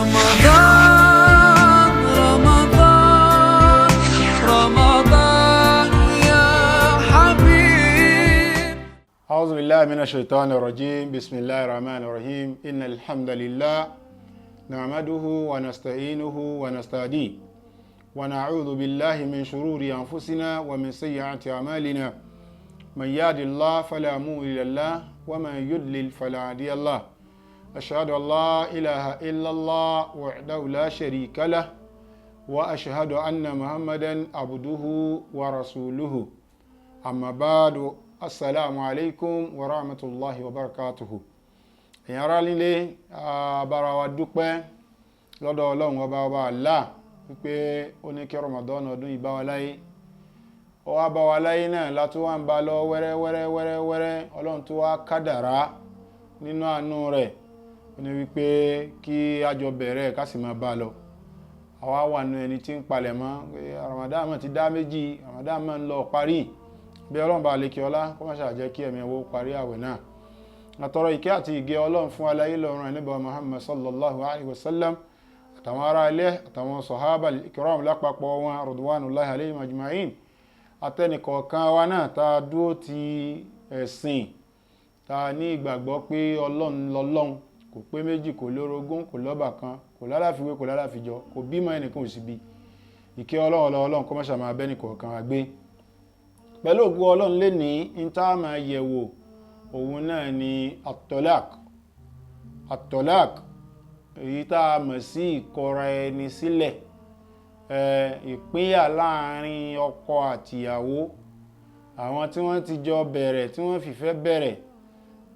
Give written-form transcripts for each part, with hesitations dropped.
رمضان رمضان رمضان يا حبيب. أعوذ بالله من الشيطان الرجيم. بسم الله الرحمن الرحيم. إن الحمد لله نعمده ونستعينه ونستهديه ونعوذ بالله من شرور أنفسنا ومن سيئات أعمالنا. من يهد الله فلا مضل له ومن يضلل فلا هادي له. أشهد أن لا إله إلا الله وحده لا شريك له وأشهد أن محمدا عبده ورسوله. أما بعد. Assalamu alaikum wa rahmatullahi wa barakatuhu. Ẹ̀yin ará nílé, bára wa dúpẹ́ lọ́dọ̀ Ọlọ́run ọba Allah wípé ó ní kí Ramadan ọdún yìí bá wa láyé. Ó wá bá wa láyé náà látó wá ń bá lọ wẹ́rẹ́. Ọlọ́run tó wá kádàrá nínú àánú rẹ̀. Ó ní wípé kí a jọ bẹ̀rẹ̀ ká sì máa bá lọ. Àwa wà nínú ẹni tí ń palẹ̀ mọ́ pé Ramadan máa ti dá méjì, Ramadan máa ń lọ parí. Bí Ọlọ́run bá lè kí ọlá kó má ṣàjẹ́ kí ẹ̀mí ẹwọ́ parí àwẹ̀ náà. Àtọrọ ìkẹ́ àti ìgẹ́ Ọlọ́run fún aláyé lọ́run Ànábì Muhammad sallallahu alaihi wasallam àtàwọn ará ilé àtàwọn sọ̀hábà ìkírọ̀mù lápapọ̀ wọn ridwanullahi alaihim ajma'in. Àtẹnìkọ̀ọ̀kan wa náà ta dúró ti ẹ̀sìn ta ní ìgbàgbọ́ pé Ọlọ́run lọ́lọ́run, kò pé méjì, kò lórogún, kò lọ́bàkan, kò lálàfiwé, kò lálàfijọ, kò bímọ ẹnìkan ò sì bí. Ìkẹ́ Ọlọ́run kó má ṣà máa bẹ́nìkọ̀ọ̀kan wa gbé. Pẹ̀lú ògo Ọlọ́run lè ní ìntàmà yẹ̀wò òun náà ni at-talaq, èyí tá a mọ̀ sí ìkọra ẹni sílẹ̀, ìpínyà láàrin ọkọ àtìyàwó. Àwọn tí wọ́n ti jọ bẹ̀rẹ̀, tí wọ́n fìfẹ́ bẹ̀rẹ̀,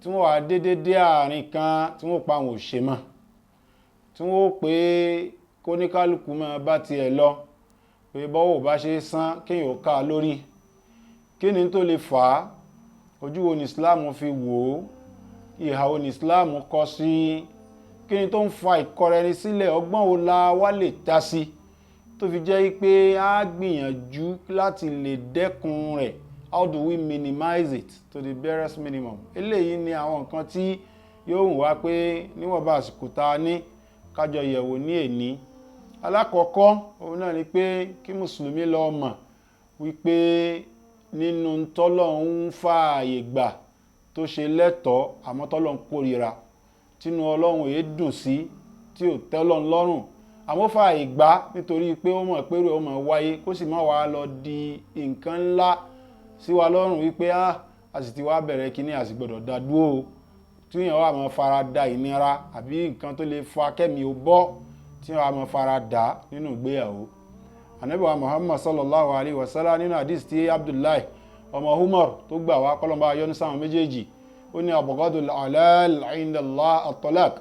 tí wọ́n wà dédé àárín kan, tí wọ́n pa àwọn òṣè mọ́, tí wọ́n pé kóníkálùkù máa bá tiẹ̀ lọ, pé bọ́wọ́ bá ṣe sán kéèyàn ká lórí. Kí ni tó lè fà á? Ojú wo ni Islam fi wò ó? Ìhà wo ni Islam kọ sí? Kí ni tó ń fa ìkọrẹni sílẹ̀? Ọgbọ́n wo la wá lè dá sí tó fi jẹ́ pé a gbìyànjú láti lè dẹ́kun rẹ̀? How do we minimize it to the barest minimum? Eléyìí ni àwọn nǹkan tí yóò wù wá pé níwọ̀nba àsìkò tá a ní kájọ yẹ̀wò ní èní. Alákọ̀ọ́kọ́ òun náà ni pé kí Mùsùlùmí lọ mọ̀ wípé nínú tọ́lọ́run fààyè gbà tó ṣe lẹ́tọ̀ọ́ àmọ́ tọ́lọ́run kórìíra, tínú Ọlọ́run èé dùn sí, tí ò tẹ́lọ́run lọ́rùn, àmọ́ fààyè gbà nítorí pé ó mọ̀ péré ó mọ̀ wáyé kó sì má wàá lọ di nǹkan ńlá sí wa lọ́rùn wípé a sì ti wá bẹ̀rẹ̀ kíní a sì gbọ́dọ̀ dá dúró, tí èèyàn wà máa fara da ìnira àbí nǹkan tó lè fa kẹ́mi ó bọ́ tí wọ́n wà máa fara dà nínú ìgbéyàwó. Ànábì wa Muhammad sallallahu alaihi wasallam nínú hadith tí Abdullahi ọmọ Umar tó gbà wá kọ́lọ́mbà yọ́nú sáwọn méjèèjì, ó ní abghadul halal inda Allah at-talaq.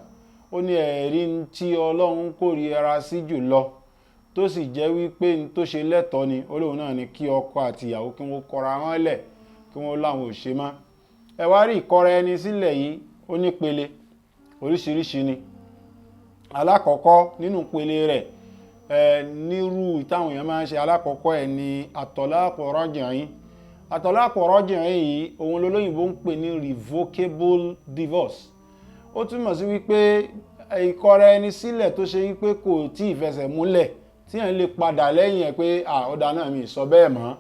Ó ní ẹ̀rí tí Ọlọ́run kórìíra sí jùlọ tó sì jẹ́ wípé n tó ṣe lẹ́tọ̀ọ́ ni olóhùn náà ni kí ọkọ àti ìyàwó kí wọ́n kọra wọn lẹ̀, kí wọ́n láwọn ò ṣe mọ́. Ẹ wá rí ìkọra ẹni sílẹ̀ yìí ó ní pele oríṣiríṣi ni. Alákọ̀ọ́kọ́ nínú pele rẹ̀ nírú ìtàwọn èèyàn máa ń ṣe, alákọ̀ọ́kọ́ ẹ̀ ni at-talaqu raj'i. At-talaqu raj'i yìí òun lolóyìnbó ń pè ní revocable divorce. Ó túmọ̀ sí wípé ìkọra ẹni sílẹ̀ tó ṣe wípé kò tí ì fẹsẹ̀ múlẹ̀ tí èèyàn lè padà lẹ́yìn ẹ̀ pé ọ̀dà náà mi sọ bẹ́ẹ̀ mọ́,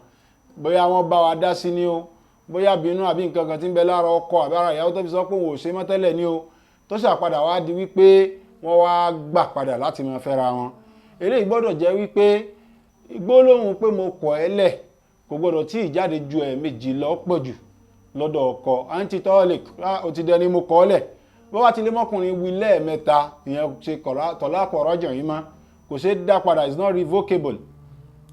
bóyá wọ́n bá wa dá sí ni o, bóyá bínú àbí nǹkan kan tí ń bẹ lára ọkọ àbí ara ìyàwó tó fi sọ pé òun ò ṣe mọ́ tẹ́lẹ̀ ni o, tó ṣàpadà wá di wípé wọ́n wá gbà padà láti máa fẹ́ra wọn. Eléyìí gbọ́dọ̀ jẹ́ wípé gbólóhùn pé mo kọ̀ ẹ́ lẹ̀ kò gbọ́dọ̀ tí ì jáde ju ẹ̀ẹ̀mejì lọ pọ̀ jù lọ́dọ̀ ọkọ. Anti-tolic, ó ti dẹni mo kọ̀ ọ́ lẹ̀. Bó wá ti lé mọ́kùnrin wí lẹ́ẹ̀mẹ́ta, ìyẹn ṣe talaq raj'i yìí mọ́, kò ṣe dá padà, is not revocable,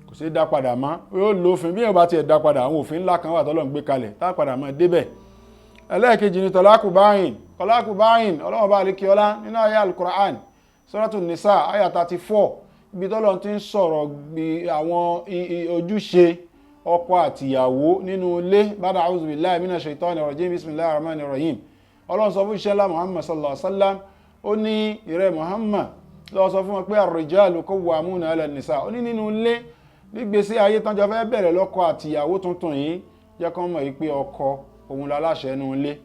kò ṣe dá padà mọ́. Yóò lo òfin bí yóò bá ti dá padà, àwọn òfin ńlá kan wà tọ́lọ́run gbé kalẹ̀ tá padà mọ́ débẹ̀. Ẹlẹ́ẹ̀kejì ni talaqu ba'in. Talaqu ba'in Ọlọ́run bá lékè ọlá nínú àyá al-Qur'an Suratu Nisa àyá 34, ibi tọ́lọ́run ti ń sọ̀rọ̀ àwọn ojúṣe ọkọ àtìyàwó nínú ilé. Ba'da a'udhu billahi minash shaitani rajim, bismillahir rahmanir rahim. Ọlọ́run sọ fún ìṣẹ́lá Muhammad sallallahu alaihi wasallam, ó ní ìrẹ́ Muhammad lọ sọ fún wọn pé ar-rijalu qawwamuna 'ala an-nisa. Ó ní nínú ilé nígbésí ayé tán jọ fẹ́ bẹ̀rẹ̀ lọ́kọ àtìyàwó tuntun yìí, jẹ́ kán mọ̀ pé ọkọ òun láláṣẹ inú ilé,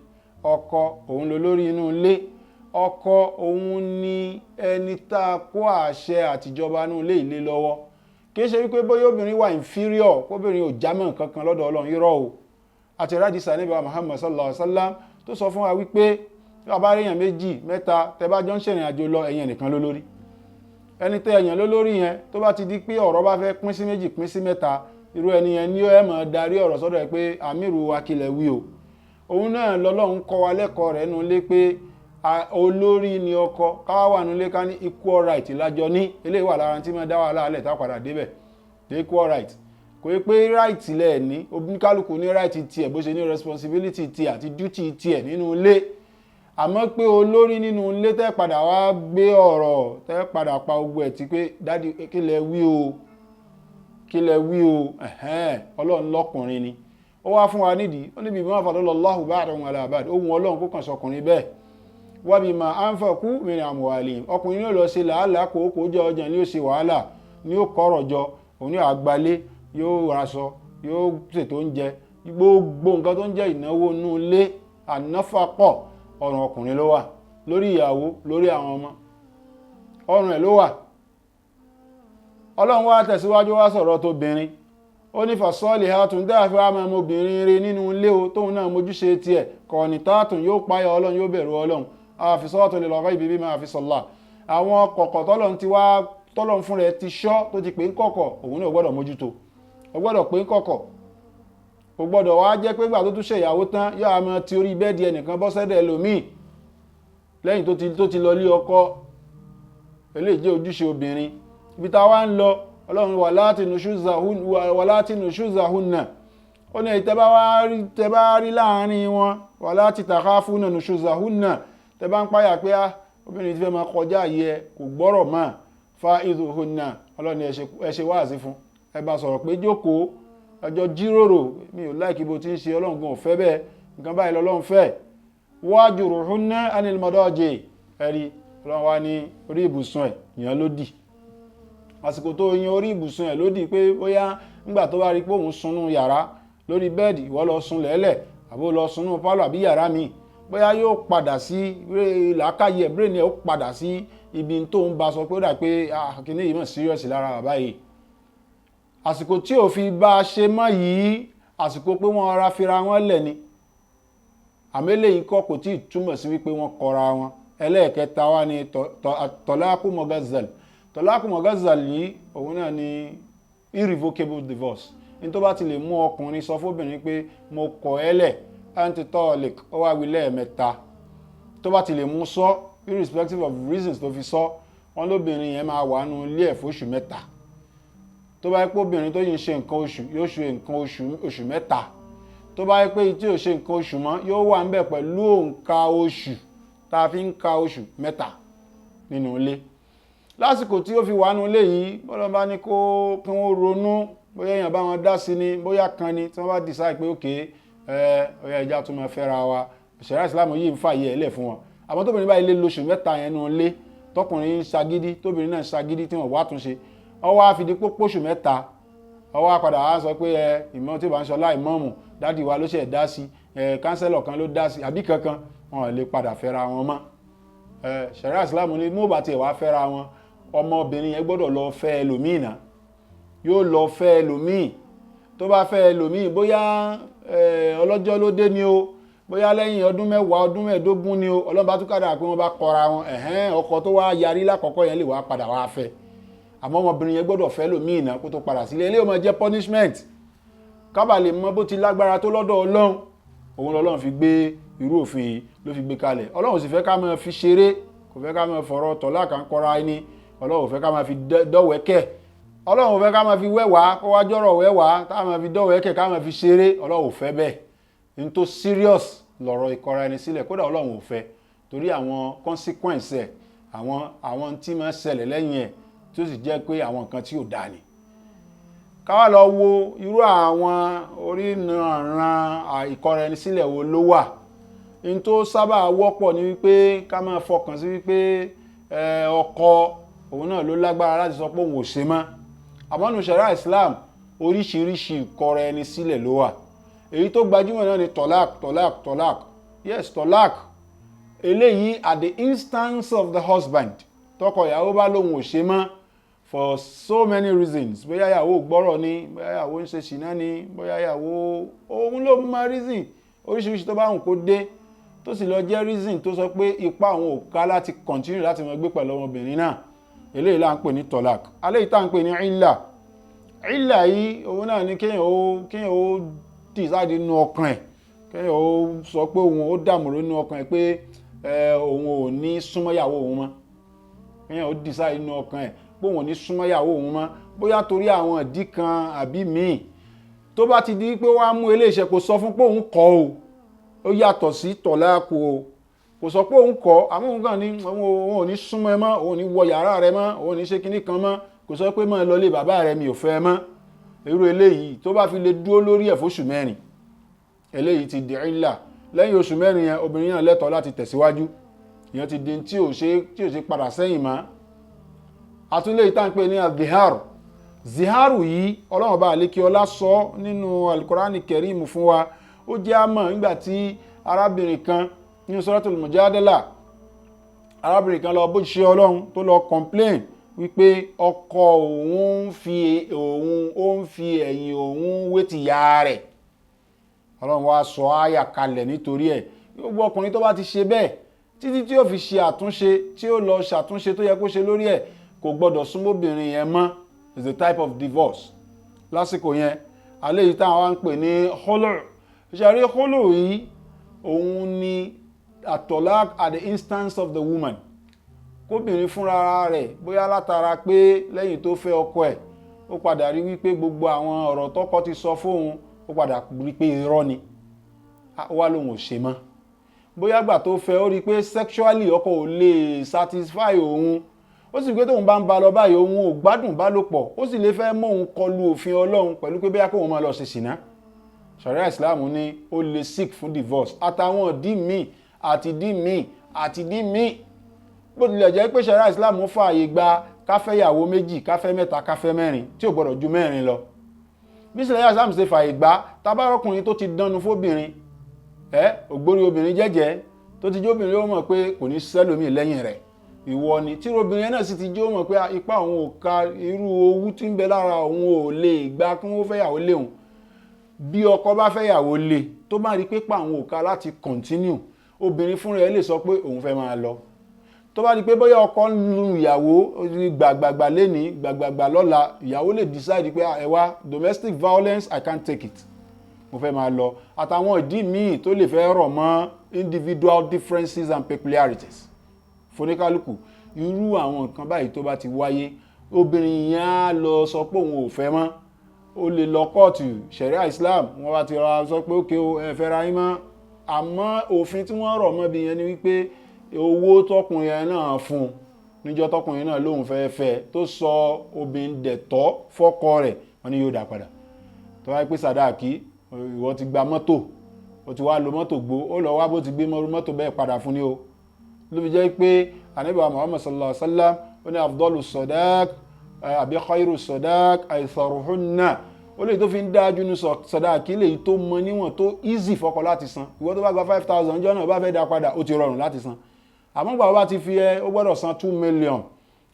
ọkọ òun lolórí inú ilé, ọkọ òun ni ẹni tá a kó àṣẹ àtijọba nínú ilé ìlé lọ́wọ́. Kì í ṣe wípé bóyá obìnrin wà inferior, kóbìnrin ò jámọ́ kankan lọ́dọ̀ Ọlọ́run, irọ́ o. Àti rádìsà Ànábì wa Muhammad sallallahu alaihi wasallam tó sọ fún wa wípé tí wọ́n bá rí èèyàn méjì mẹ́ta tẹ́ bá jọ ń ṣèrìn àjò lọ, ẹ̀yin nìkan ló lórí. Ẹni tẹ́ èèyàn ló lórí yẹn tó bá ti di pé ọ̀rọ̀ bá fẹ́ pín sí méjì pín sí mẹ́ta, irú ẹni yẹn ni ẹ máa darí ọ̀rọ̀ sọ́dọ̀ ẹ pé àmírù wa kílẹ̀ wí o. Òun náà lọ́lọ́run kọ́ wa lẹ́kọ̀ọ́ rẹ̀ nínú ilé pé olórí ni ọkọ, káwá wà nínú ilé ká ní equal right lájọ ní. Eléyìí wà lára tí máa dá wàhálà alẹ̀ tá padà débẹ̀. Equal right kò yẹ pé right lẹ̀ ní, oníkálukú ní right tiẹ̀ bó ṣe ní responsibility tiẹ̀ àti duty tiẹ̀ nínú ilé. Àmọ́ pé olórí nínú ilé tẹ́ padà wá gbé ọ̀rọ̀ tẹ́ padà pa ogun ẹ̀ tí pé dádì kílẹ̀ wí o, kílẹ̀ wí o, Ọlọ́run lọ́kùnrin ni. Ó wá fún wa nídìí, ó níbi bima faddalallahu ba'dahum ala ba'd, ohun Ọlọ́run kó kàn sọkùnrin bẹ́ẹ̀. Wa bima anfaqu min amwalihim, ọkùnrin ní ó lọ sí làálàá kòókòó jẹ́ ọjà ní ó ṣe wàhálà, ní ó kọ́rọ̀ jọ, òun ní àgbálé, yóò raṣọ, yóò ṣètò oúnjẹ, gbogbo nǹkan tó ń jẹ́ ìnáwó inú ilé, ànáfàpọ̀, ọ̀rùn ọkùnrin ló wà, lórí ìyàwó, lórí àwọn ọmọ, ọ̀rùn ẹ̀ ló wà. Ọlọ́run wá tẹ̀síwájú wá sọ̀rọ̀ tóbìnrin, ó ní fasalihatun dáàfẹ́ àmọ́ ọmọbìnrin rẹ̀ nínú ilé o tóun náà mójúṣe tiẹ̀, qanitatun yóò páyà Ọlọ́run, yóò bẹ̀rù Ọlọ́run, hafizatun lil ghaibi bima hafizallah. Àwọn kọ̀kọ̀ tọ́lọ́run ti wá tọ́lọ́run fún rẹ̀ ti ṣọ́ tó ti pè ń kọ̀kọ̀, òun náà gbọ́dọ̀ mójútó, ó gbọ́dọ̀ pè ń kọ̀kọ̀, ó gbọ́dọ̀ wá jẹ́ pé gbà tó tún ṣe ìyàwó tán yóò àmọ́ ti orí bẹ́ẹ̀dì ẹnìkan bọ́ sẹ́dẹ̀ ẹlòmíì lẹ́yìn tó ti lọ lé ọkọ. Eléyìí jẹ́ ojúṣe obìnrin. Ibi tá wá ń lọ, Ọlọ́run walati nushuzahunna, ó ní tẹ́ bá rí láàrin wọn, walati takhafuna nushuzahunna, tẹ́ bá ń páyà pé obìnrin ti fẹ́ máa kọjá yẹ kò gbọ́rọ̀ mọ́, fa'idhuhunna, Ọlọ́run ẹ ṣe wáàsí fún, ẹ bá sọ̀rọ̀ pé jókòó, ẹjọ́ jíròrò, mi ò láìkí bó ti ń ṣe, Ọlọ́run gan ò fẹ́ bẹ́ẹ̀, nǹkan báyìí lọ́lọ́run fẹ́. Wahjuruhunna anil madaji, ẹ̀rí Ọlọ́run wá ní orí ibùsùn ẹ̀ yàn lódì. Àsìkò tó yan orí ibùsùn ẹ̀ lódì pé bóyá nígbà tó bá rí pé òun sunú yàrá lórí bẹ́ẹ̀dì, ìwọ lọ sùn lẹ́lẹ̀ àbó lọ sunú pálọ̀ àbí yàrá mi, bóyá yóò padà sí làákàyè brain ẹ̀ ó padà sí ibi tó ń bá sọ pé ó dà pé kíní yìí mọ̀ serious lára bàbá yìí. Àsìkò tí ò fi bá ṣe mọ́ yìí, àsìkò pé wọ́n ara fira wọn lẹ̀ ni. Àmẹ́lẹ̀ yìí kọ́ kò tí ì túmọ̀ sí wípé wọ́n kọra wọn. Ẹlẹ́ẹ̀kẹta wá ní tọ́láàkù mọ̀gázàl. Tọ́láàkù mọ̀gázàl yìí òun náà ni irrevocable divorce. Ní tó bá ti lè mú ọkùnrin sọ fóbìnrin pé mo kọ̀ ẹ́ lẹ̀, antitolic, ó wá wí lẹ́ẹ̀mẹ́ta. Tó bá ti lè mú sọ, irrespective of reasons tó fi sọ, wọn lóbìnrin yẹn máa wà nínú ilé ẹ̀ fóṣù mẹ́ta. Tó bá yẹ pé obìnrin tó yìí ń ṣe nǹkan oṣù yóò ṣe nǹkan oṣù mẹ́ta. Tó bá yẹ pé tí ò ṣe nǹkan oṣù mọ́ yóò wà ńbẹ̀ pẹ̀lú òǹkà oṣù tá a fi ń ka oṣù mẹ́ta nínú ilé. Lásìkò tí ó fi wà nínú ilé yìí, bọ́lá bá ní kí wọ́n ronú, bóyá èèyàn bá wọn dá sí ni, bóyá kan ni, tí wọ́n bá decide pé òkè ọ̀yà ìjà tó máa fẹ́ra wa, ṣẹ̀ríà Ìsìlámù yìí ń fàyè ẹ̀lẹ̀ fún wọn. Àmọ́ tóbìnrin bá ilé lóṣù mẹ́ta yẹn nínú ilé, tọkùnrin ń ṣagídí, tóbìnrin náà ń ṣagídí tí wọ́n wá túnṣe, ọwọ́ àfìdí pópóṣù mẹ́ta, ọwọ́ àpàdà wá sọ pé ìmọ̀ tí ó bá ń ṣọlá ìmọ̀ọ̀mù dádì wa ló ṣe dá sí, kánsẹ́lọ̀ kan ló dá sí, àbí kankan, wọn lè padà fẹ́ra wọn mọ́. Ṣẹ̀ríà Ìsìlámù ní mú bàtì wá fẹ́ra wọn, ọmọbìnrin yẹn gbọ́dọ̀ lọ fẹ́ ẹlòmíì náà, yóò lọ fẹ́ ẹlòmíì. Tó bá fẹ́ ẹlòmíì, bóyá ọlọ́jọ́ ló dé ni o, bóyá lẹ́yìn ọdún 10 ọdún 15 ni o, Ọlọ́run bá tún kádàrá pé wọ́n bá kọra wọn, ọkọ tó wá yarí lákọ̀ọ́kọ́ yẹn lè wá padà wá fẹ́. Àmọ́ ọmọbìnrin yẹn gbọ́dọ̀ fẹ́ lòmíì náà kó tó padà sílé. Eléyìí ó máa jẹ́ punishment, kábà lè mọ bó ti lágbára tó lọ́dọ̀ Ọlọ́run. Òun lọ́lọ́run fi gbé irú òfin yìí ló fi gbé kalẹ̀. Ọlọ́run sì fẹ́ ká máa fi ṣeré, kò fẹ́ ká máa fọ̀rọ̀ tọ̀lá kan kọra ẹni. Ọlọ́run fẹ́ ká máa fi dọ́wẹ́kẹ̀, Ọlọ́run fẹ́ ká máa fi wẹ́wàá kó wá jọ́rọ̀ wẹ́wàá, ká máa fi dọ́wẹ́kẹ̀, ká máa fi ṣeré. Ọlọ́run fẹ́ bẹ́ẹ̀. Ní tó serious lọ̀rọ̀ ìkọra ẹni sílẹ̀, kódà Ọlọ́run ò fẹ́, torí àwọn consequence ẹ̀, àwọn tí máa ṣẹlẹ̀ lẹ́yìn ẹ̀, tí ó sì jẹ́ pé àwọn nǹkan tí ò dáa ni. Ká wá lọ wo irú àwọn oríran ìkọra ẹni sílẹ̀ wo ló wà. In tó sábà wọ́pọ̀ ni wípé ká máa fọkàn sí wípé ọkọ òun náà ló lágbára láti sọ pé òun ò ṣe mọ́. Àmọ́ nínú Ṣẹ̀ríà Islam oríṣiríṣi ìkọra ẹni sílẹ̀ ló wà. Èyí tó gbajúmọ̀ náà ni tọ́lák. Yes, tọ́lák. eléyìí at the instance of the husband, tọkọ ìyàwó bá lóhun ò ṣe mọ́ for so many reasons, bóyá ìyàwó gbọ́rọ̀ ni, bóyá ìyàwó ń ṣe ṣìnà ni, bóyá ìyàwó òun ló mọ reason oríṣiríṣi tó bá hùn kó dé, tó sì lọ jẹ́ reason tó sọ pé ipá àwọn ò ká láti continue láti máa gbé pẹ̀lú ọmọbìnrin náà, eléyìí là ń pè ní tọ́lák. aléyìí tá ń pè ní ìlà yìí òun náà ni kéèyàn ó decide nínú ọkàn ẹ̀, kéèyàn ó sọ pé òun ó dàmúrò nínú ọkàn ẹ̀ pé òun ò ní súnmọ́yàwó òun mọ́, kéèyàn ó decide nínú ọkàn ẹ̀ pé òun ò ní súnmọ́yàwó òun mọ́, bóyá torí àwọn ìdí kan àbí míì. tó bá ti di pé wọ́n á mú eléyìí ṣe, kò sọ fún pé òun kọ̀ ó yàtọ̀ sí tọ̀láàkù o, kò sọ pé òun kọ̀, àmọ́ òun kàn ní òun ò ní súnmọ́ ẹ mọ́, òun ò ní wọ yàrá rẹ mọ́, òun ò ní ṣe kinní kan mọ́, kò sọ pé máa lọ lé bàbá rẹ mi ò fẹ́ mọ́. irú eléyìí tó bá fi lè dúró lórí ẹ̀ fóṣù mẹ́rin, eléyìí ti di ìlà. lẹ́yìn oṣù mẹ́rin yẹn obìnrin náà lẹ́tọ̀ọ́ láti tẹ̀síwájú, ìyẹn ti di tí ò ṣe padà sẹ́yìn mọ́. àtúnlé ìtànpé ní ziharu yìí ọlọ́run bá àlékí ọlá sọ nínú Al-Qur'ani Karim fún wa. ó jẹ́ àmọ́ nígbà tí arábìnrin kan nínú Suratul Mujadala, arábìnrin kan lọ bó ṣe ọlọ́run tó lọ complain wípé ọkọ òun ń fi ẹ̀yìn òun wé ti ya rẹ̀. ọlọ́run wá sọ áyà kalẹ̀ nítorí ẹ̀. gbogbo ọkùnrin tó bá ti ṣe bẹ́ẹ̀ títí tí ó fi ṣe àtúnṣe, tí ó lọ ṣàtúnṣe tó yẹ kó ṣe lórí ẹ̀, kò gbọ́dọ̀ súnmọ́bìnrin yẹn mọ́. is a type of divorce. lásìkò yẹn alẹ́ yìí táwọn wá ń pè ní khulu'. ìṣẹ̀rí khulu' yìí òun ni at-talaq at the instance of the woman. kóbìnrin fúnra rẹ̀ bóyá látara pé lẹ́yìn tó fẹ́ ọkọ ẹ̀ ó padà rí wípé gbogbo àwọn ọ̀rọ̀ tọ́kọ ti sọ fóun, ó padà rí pé irọ́ ni, wá lóun ò ṣe mọ́. bóyá gbà tó fẹ́ ó rí pé sexually ọkọ ò lè satisfy òun, ó sì pé tóun bá ń ba lọ báyìí òun ò gbádùn bá lò pọ̀, ó sì lè fẹ́ mọ́ òun kọlu òfin Ọlọ́run pẹ̀lú pé bóyá kóun máa lọ ṣe ṣìnà. Sharia Islam ní ó lè seek fún divorce àtàwọn ìdí míì. bó tilẹ̀ jẹ́ pé Sharia Islam fààyè gba káfẹ́yàwó méjì, káfẹ́ mẹ́ta, káfẹ́ mẹ́rin tí ò gbọ́dọ̀ ju mẹ́rin lọ. bí Sharia Islam ṣe fààyè gba tabárọ́kùnrin tó ti dánu fóbìnrin, ògbórí obìnrin jẹ́jẹ́ tó ti jóbìnrin ó mọ̀ pé kò ní sẹ́lòmí lẹ́yìn rẹ̀, ìwọ ni. tí obìnrin náà sì ti jó mọ̀ pé ipá òun ò ka irú owú tí ń bẹ lára òun ò lè gba kí wọ́n fẹ́yàwó léhùn. bí ọkọ bá fẹ́yàwó lé tó bá rí pé pa òun ò ka láti continue, obìnrin fúnra ẹ̀ lè sọ pé òun fẹ́ máa lọ. tó bá rí pé bóyá ọkọ ń lu ìyàwó gbàgbàgbà lénìí gbàgbàgbà lọ́la, ìyàwó lè decide pé ẹ wá, domestic violence I can't take it, mo fẹ́ máa lọ. àtàwọn ìdí míì tó lè fẹ́ rọ̀ mọ́ individual differences and peculiarities foníkálùkù. irú àwọn nǹkan báyìí tó bá ti wáyé, obìnrin yẹn á lọ sọ pé òun ò fẹ́ mọ́, ó lè lọ kóòtù. Sharia Islam wọ́n bá ti rọra sọ pé ókè ẹ fẹ́ ra yín mọ́, àmọ́ òfin tí wọ́n rọ̀ mọ́ bí yẹn ni wípé owó tọkùnrin yẹn náà fún níjọ́ tọkùnrin náà lóun fẹ́ tó sọ obìnrin dẹ̀tọ́ fọ́kọ rẹ̀, wọ́n ní yóò dá padà. tó wáyé pé sàdáàkì ìwọ ti gba mọ́tò, ó ti wá lo mọ́tò gbó, ó lọ wá bó ti gbé mọ́tò bẹ́ẹ̀ padà fún ni o. ló fi jẹ́ pé Ànábì Muhammad sallallahu alaihi wasallam ó ní afdalu sadaq àbí khairu sadaq aitharuhunna. ó lè tó fi ń dájú ní sadaqi lè tó mọ níwọ̀n tó easy fọ́kọ láti san. ìwọ tó bá gba 5,000 jọ náà bá fẹ́ dá padà, ó ti rọrùn láti san. àmọ́ gbà bá ti fi ó gbọ́dọ̀ san 2 million,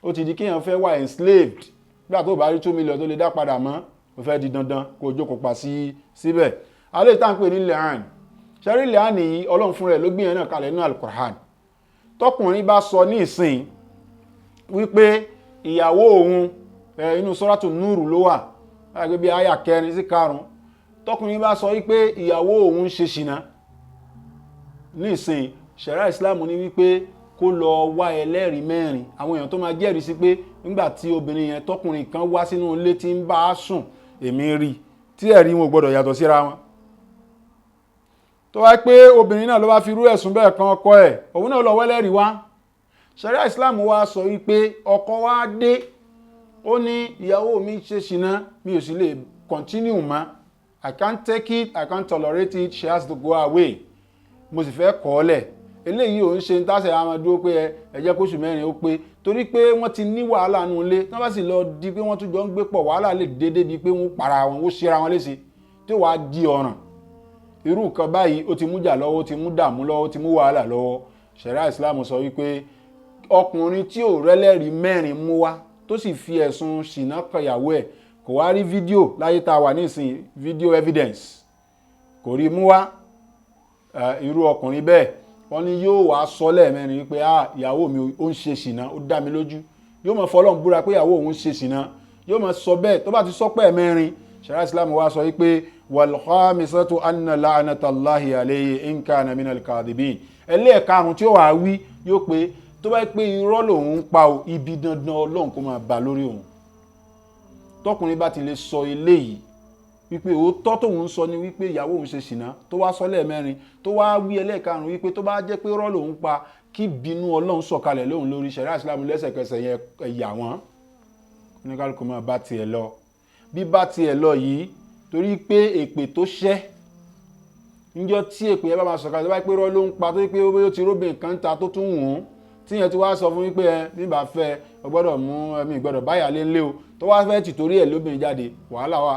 ó ti di kéèyàn fẹ́ wà enslaved. gbà tó bá rí 2 million tó lè dá padà mọ́, ó fẹ́ di dandan kó jókòó pa síbẹ̀. alẹ́ ìtàn pè ní li'an. ṣẹ́rí li'an yìí Ọlọ́run fún rẹ̀ ló gbìyànjú náà kalẹ̀ nínú Al-Qur'an. tọkùnrin bá sọ ní ìsìn wípé ìyàwó òun inú Suratu Núrù ló wà láti bí àyà 4 sí 5, tọkùnrin bá sọ wípé ìyàwó òun ṣe ṣìnà ní ìsìn, Sharia Islam ní wípé kó lọ wá ẹlẹ́rìí 4, àwọn èèyàn tó máa jẹ́rìí sí pé nígbà tí obìnrin yẹn tọkùnrin kan wá sínú ilé tí ń bá a sùn, èmi rí, tí ẹ̀rí wọn gbọ́dọ̀ yàtọ̀ síra wọn. tó wá pé obìnrin náà ló bá fi irú ẹ̀sùn bẹ́ẹ̀ kan ọkọ ẹ̀, òun náà lọ wẹ́lẹ́rìí wá. Sharia Islam wá sọ wípé ọkọ wá dé, ó ní ìyàwó mi ṣe ṣìnà, mi ò sì lè continue mọ́, I can't take it, I can't tolerate it, she has to go away, mo sì fẹ́ kọ̀ ọ́ lẹ̀. eléyìí ò ń ṣe tásẹ̀ àmọ́ dúró pé ẹ jẹ́ kóṣù mẹ́rin ó pé, torí pé wọ́n ti ní wàhálà nù ilé, tí wọ́n bá sì lọ di pé wọ́n tún jọ ń gbé pọ̀, wàhálà lè dédé bíi pé wọ́n para wọn, ó ṣera wọn léṣe tí ó wàá di ọ̀ràn. irú nǹkan báyìí ó ti mú jà lọ́wọ́, ó ti mú dààmú lọ́wọ́, ó ti mú wàhálà lọ́wọ́. ṣẹ̀ríà Islam sọ wípé ọkùnrin tí ò rẹ́lẹ́rìí mẹ́rin mú wá tó sì fi ẹ̀sùn ṣìnà kan ìyàwó ẹ̀ kò wá rí fídíò láyé tá a wà nísìnyí video evidence kò rí mú wá, irú ọkùnrin bẹ́ẹ̀ wọ́n ní yóò wá sọ lẹ́ẹ̀mẹ́rin wípé ìyàwó mi ó ń ṣe ṣìnà, ó dá mi lójú, yóò máa fọlọ́n búra pé ìyàwó òun ń ṣe ṣìnà, yóò máa sọ bẹ́ẹ̀. tó bá ti sọ pé ẹ̀mẹ́rin, ṣẹ̀ríà Islam wá sọ wípé wal khamisatu anna la'natallahi alayhi in kana minal kadhibin. ẹlẹ́ẹ̀karùn tí ó wà wí yóò pé tó bá pé irọ́ lòun ń pa o, ibi dandan Ọlọ́run kó máa bà lórí òun. tọkùnrin bá ti lè sọ eléyìí wípé òótọ́ tóun ń sọ ni wípé ìyàwó òun ṣe ṣìnà, tó wá sọ lẹ́ẹ̀mẹ́rin, tó wá wí ẹlẹ́ẹ̀karùn wípé tó bá jẹ́ pé irọ́ lòun pa, kí bínú Ọlọ́run sọ̀kalẹ̀ lóhun lórí. ṣẹ̀ríà Islam lẹ́sẹ̀kẹsẹ̀ yẹn ẹ̀yà wọ́n, oníkálukú máa bá tiẹ̀ lọ. bí bá tiẹ̀ lọ yìí, torí pé èpè tó ṣẹ́ níjọ́ tí èpè yẹn bá máa sọ̀kalẹ̀, tó bá pé irọ́ ló ń pa, tó pé ó ti róbìn kan ta tó tún wùn, tí yẹn ti wá sọ fún wípé nígbà fẹ́ ọ gbọ́dọ̀ mú ẹ̀mí gbọ́dọ̀ báyà lé ńlé o, tó wá fẹ́ tìtorí ẹ̀ lóbìnrin jáde, wàhálà wa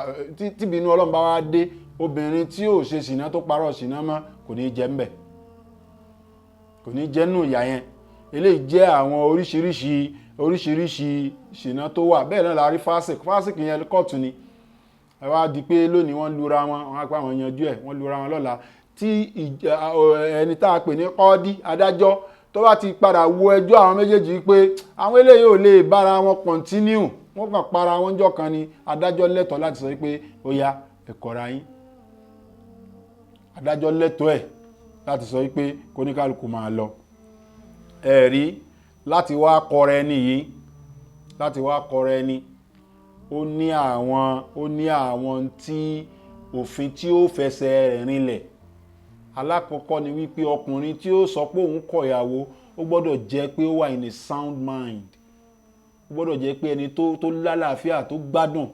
tí bínú Ọlọ́run bá wá dé, obìnrin tí ò ṣe ṣìnà tó parọ́ ṣìnà mọ́ kò ní jẹ́ ńbẹ̀, kò ní jẹ́ nù ìyá yẹn. eléyìí jẹ́ àwọn oríṣiríṣi ṣìnà tó wà. bẹ́ẹ̀ náà la rí fásìkì yẹn kóòtù ni, ẹ wá di pé lónìí wọ́n lura wọn, wọ́n á pa àwọn yanjú ẹ̀, wọ́n lura wọn lọ́la, tí ẹni tá a pè ní kọ́ọ́dí adájọ́ tó bá ti padà wo ẹjọ́ àwọn méjèèjì pé àwọn eléyìí ò lè bára wọn continue, wọ́n kàn para wọn jọ kan ni, adájọ́ lẹ́tọ̀ọ́ láti sọ pé ó yá ẹ kọra yín. adájọ́ lẹ́tọ̀ọ́ ẹ̀ láti sọ pé kóníkálukú máa lọ. ẹ̀rí láti wá kọra ẹni yìí, láti wá kọra ẹni, ó ní àwọn tí òfin tí ó fẹsẹ̀ rẹ̀ rinlẹ̀. alákọ̀ọ́kọ́ ni wípé ọkùnrin tí ó sọ pé òun kọ ìyàwó, ó gbọ́dọ̀ jẹ́ pé ó wà in a sound mind, ó gbọ́dọ̀ jẹ́ pé ẹni tó lálàáfíà, tó gbádùn,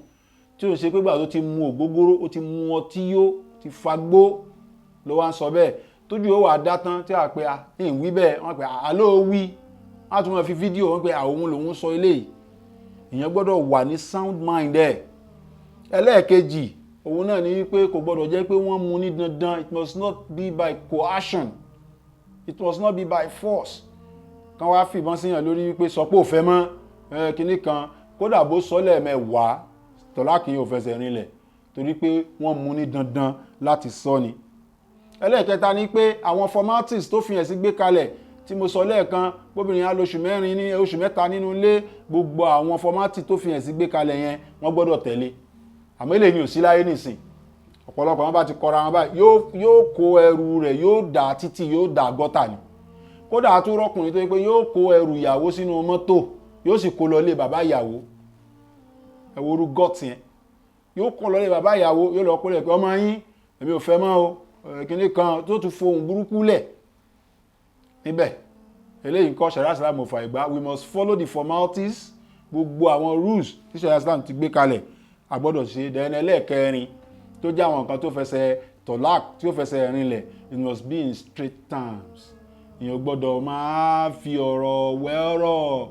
tí ó ṣe pé gbà tó ti mu ògógóró, ó ti mu ọtí yó, ti fagbó ló wá ń sọ bẹ́ẹ̀, tójú ó wà dá tán tí a pé ìwí bẹ́ẹ̀, wọ́n pè àló wí, wọ́n tún máa fi fídíò wọ́n pé àwọn lòun sọ eléyìí. ìyẹn gbọ́dọ̀ wà ní sound mind ẹ̀. ẹlẹ́ẹ̀kejì òun náà ni wípé kò gbọ́dọ̀ jẹ́ pé wọ́n mú ní dandan, it must not be by coercion, it must not be by force. kan wá fìbọn síyàn lórí wípé sọ pé ò fẹ́ mọ́ kinní kan, kódà bó sọ lẹ́ẹ̀mẹ́wàá, tọ́láàkì yóò fẹsẹ̀ rinlẹ̀, torí pé wọ́n mú ní dandan láti sọ ni. ẹlẹ́ẹ̀kẹta ni pé àwọn formalities tó fi hàn sí gbé kalẹ̀ tí mo sọ lẹ́ẹ̀kan, gbóbìnrin á lóṣù mẹ́rin ní oṣù mẹ́ta nínú ilé, gbogbo àwọn formalities tó fi hàn sí gbé kalẹ̀ yẹn wọ́n gbọ́dọ̀ tẹ̀lé. àmọ́ eléyìí ò sí láyé nìsín, ọ̀pọ̀lọpọ̀ wọn bá ti kọra wọn báyìí yóò kó ẹrù rẹ̀, yóò dà títì, yóò dà gọ́tà ni. kódà àtúrọ́kùnrin tó yẹ pé yóò kó ẹrù ìyàwó sínú mọ́tò, yóò sì kó lọ lé bàbá ìyàwó, ẹ̀wòrú gọ́ọ̀tì yẹn, yóò kó lọ lé bàbá ìyàwó, yóò lọ kó lẹ̀ pé ọmọ yín èmi ò fẹ́ mọ́ o, kíní kan tó tún fohùn burúkú lẹ̀ níbẹ̀. eléyìí nǹkan ṣẹ̀ríà Islam ò fàyè gbà. We must follow the formalities, gbogbo àwọn rules tí ṣẹ̀ríà Islam ti gbé kalẹ̀ a gbọ́dọ̀ ṣe. dẹ́nẹ́ ẹlẹ́ẹ̀kẹrin tó jẹ́ àwọn nǹkan tó fẹsẹ̀ tọ́lák tí ó fẹsẹ̀ rinlẹ̀, it must be in straight terms. èèyàn gbọ́dọ̀ máa fi ọ̀rọ̀ wẹ́ọ́rọ̀